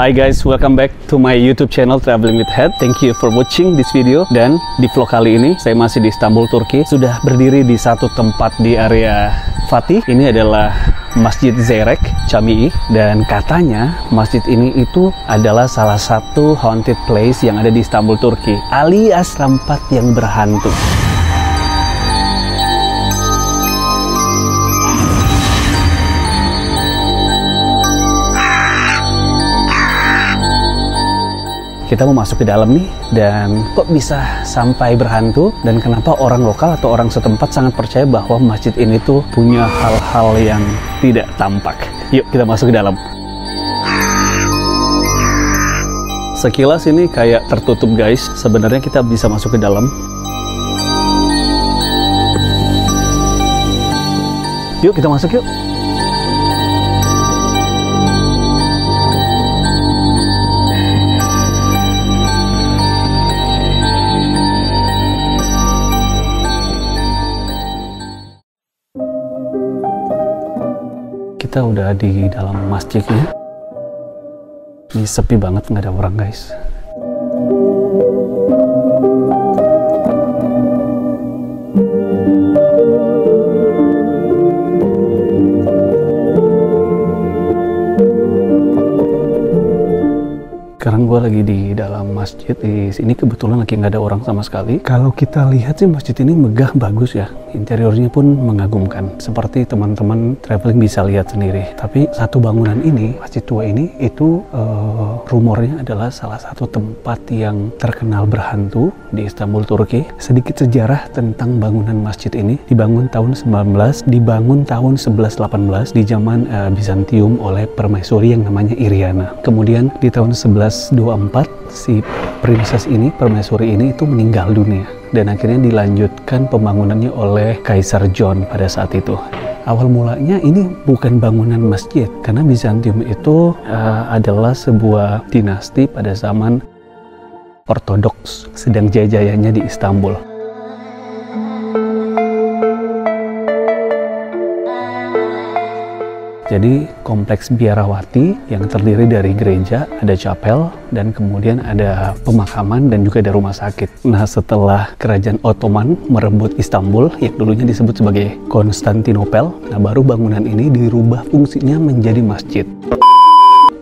Hi guys, welcome back to my YouTube channel Traveling with Head. Thank you for watching this video. Dan di vlog kali ini saya masih di Istanbul, Turki. Sudah berdiri di satu tempat di area Fatih. Ini adalah Masjid Zeyrek Camii, dan katanya masjid ini itu adalah salah satu haunted place yang ada di Istanbul, Turki, alias tempat yang berhantu. Kita mau masuk ke dalam nih, dan kok bisa sampai berhantu, dan kenapa orang lokal atau orang setempat sangat percaya bahwa masjid ini tuh punya hal-hal yang tidak tampak. Yuk kita masuk ke dalam. Sekilas ini kayak tertutup guys, sebenarnya kita bisa masuk ke dalam. Yuk kita masuk yuk. Kita udah di dalam masjidnya. Ini sepi banget, nggak ada orang guys. Sekarang gue lagi di dalam masjid. Di sini kebetulan lagi nggak ada orang sama sekali. Kalau kita lihat sih masjid ini megah, bagus ya. Interiornya pun mengagumkan. Seperti teman-teman traveling bisa lihat sendiri. Tapi satu bangunan ini, masjid tua ini, itu rumornya adalah salah satu tempat yang terkenal berhantu di Istanbul, Turki. Sedikit sejarah tentang bangunan masjid ini. Dibangun tahun 1118 di zaman Bizantium oleh permaisuri yang namanya Iriana. Kemudian di tahun 1124 si princess ini, permaisuri ini itu meninggal dunia, dan akhirnya dilanjutkan pembangunannya oleh Kaisar John pada saat itu. Awal mulanya ini bukan bangunan masjid, karena Bizantium itu adalah sebuah dinasti pada zaman Ortodoks sedang jaya-jayanya di Istanbul. Jadi kompleks Biarawati yang terdiri dari gereja, ada chapel, dan kemudian ada pemakaman dan juga ada rumah sakit. Nah, setelah kerajaan Ottoman merebut Istanbul yang dulunya disebut sebagai Konstantinopel, nah baru bangunan ini dirubah fungsinya menjadi masjid.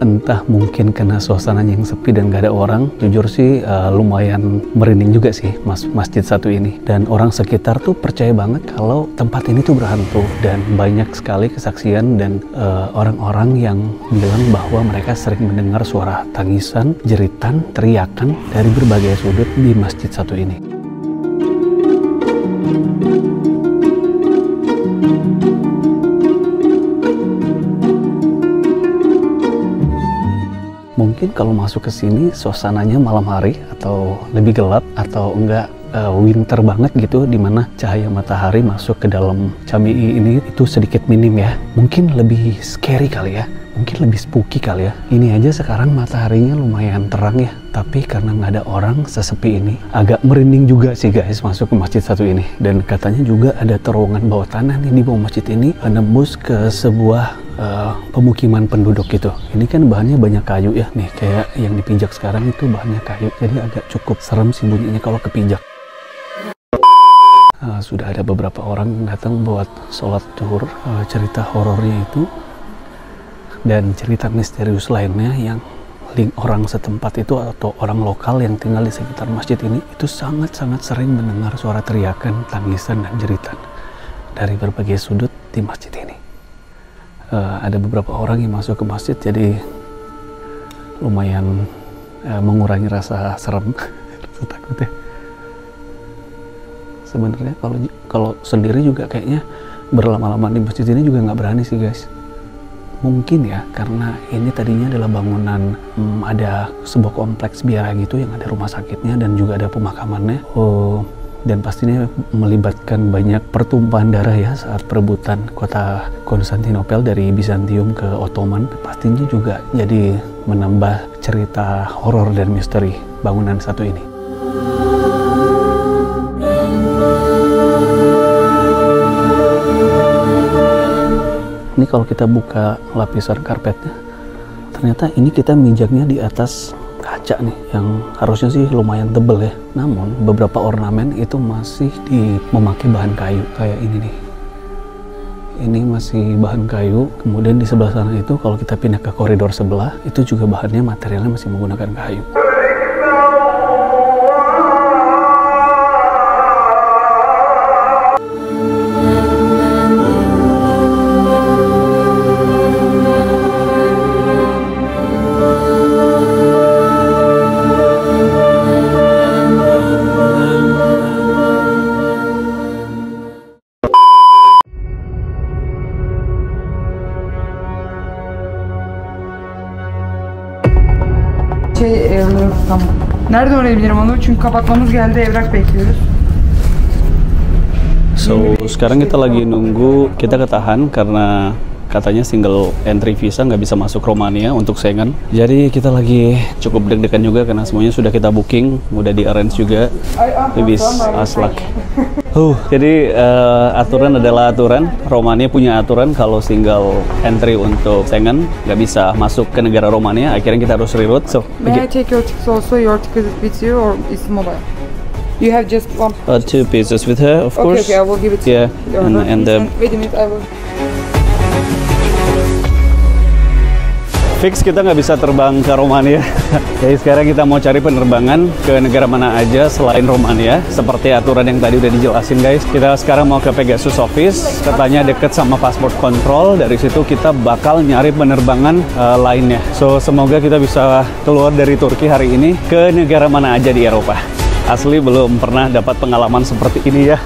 Entah mungkin karena suasananya yang sepi dan gak ada orang, jujur sih lumayan merinding juga sih masjid satu ini. Dan orang sekitar tuh percaya banget kalau tempat ini tuh berhantu, dan banyak sekali kesaksian dan orang-orang yang bilang bahwa mereka sering mendengar suara tangisan, jeritan, teriakan dari berbagai sudut di masjid satu ini. Mungkin kalau masuk ke sini suasananya malam hari atau lebih gelap atau enggak winter banget gitu, dimana cahaya matahari masuk ke dalam Camii ini itu sedikit minim ya. Mungkin lebih scary kali ya, mungkin lebih spooky kali ya. Ini aja sekarang mataharinya lumayan terang ya, tapi karena nggak ada orang sesepi ini, agak merinding juga sih guys masuk ke masjid satu ini. Dan katanya juga ada terowongan bawah tanah nih di bawah masjid ini, menembus ke sebuah pemukiman penduduk gitu. Ini kan bahannya banyak kayu ya, nih kayak yang dipijak sekarang itu bahannya kayu, jadi agak cukup serem sih bunyinya kalau kepijak. Sudah ada beberapa orang yang datang buat sholat zuhur. Cerita horornya itu dan cerita misterius lainnya yang orang setempat itu atau orang lokal yang tinggal di sekitar masjid ini itu sangat-sangat sering mendengar suara teriakan, tangisan, dan jeritan dari berbagai sudut di masjid ini. Ada beberapa orang yang masuk ke masjid, jadi lumayan mengurangi rasa serem, rasa takut ya. Sebenarnya kalau sendiri juga kayaknya berlama-lama di masjid ini juga nggak berani sih guys. Mungkin ya karena ini tadinya adalah bangunan ada sebuah kompleks biara gitu yang ada rumah sakitnya dan juga ada pemakamannya. Dan pastinya melibatkan banyak pertumpahan darah ya saat perebutan kota Konstantinopel dari Bizantium ke Ottoman. Pastinya juga jadi menambah cerita horor dan misteri bangunan satu ini. Ini kalau kita buka lapisan karpetnya, ternyata ini kita mijaknya di atas kaca nih, yang harusnya sih lumayan tebel ya. Namun beberapa ornamen itu masih memakai bahan kayu kayak ini nih. Ini masih bahan kayu. Kemudian di sebelah sana itu kalau kita pindah ke koridor sebelah, itu juga bahannya, materialnya masih menggunakan kayu. Tamam. Nerede oynayabilirim onu? Çünkü kapatmamız geldi, evrak bekliyoruz. So, sekarang kita lagi nunggu, kita ketahan karena katanya single entry visa nggak bisa masuk Romania untuk Schengen. Jadi kita lagi cukup deg-degan juga karena semuanya sudah kita booking, udah di arrange juga. Lebih aslak. Jadi aturan adalah aturan. Romania punya aturan kalau single entry untuk Schengen nggak bisa masuk ke negara Romania. Akhirnya kita harus reroute. So, May I take your tickets also? Your ticket with you or is mobile? You have just one. 2 pieces with her, of course. Okay, I will give it to you. Yeah, and wait a minute, I will. Fix kita nggak bisa terbang ke Romania. Jadi sekarang kita mau cari penerbangan ke negara mana aja selain Romania. Seperti aturan yang tadi udah dijelasin guys. Kita sekarang mau ke Pegasus Office. Katanya deket sama passport control. Dari situ kita bakal nyari penerbangan lainnya. So semoga kita bisa keluar dari Turki hari ini ke negara mana aja di Eropa. Asli belum pernah dapat pengalaman seperti ini ya.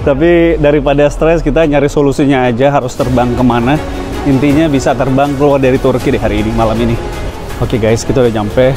Tapi daripada stres, kita nyari solusinya aja, harus terbang kemana. Intinya bisa terbang keluar dari Turki deh hari ini, malam ini. Oke guys, kita udah nyampe.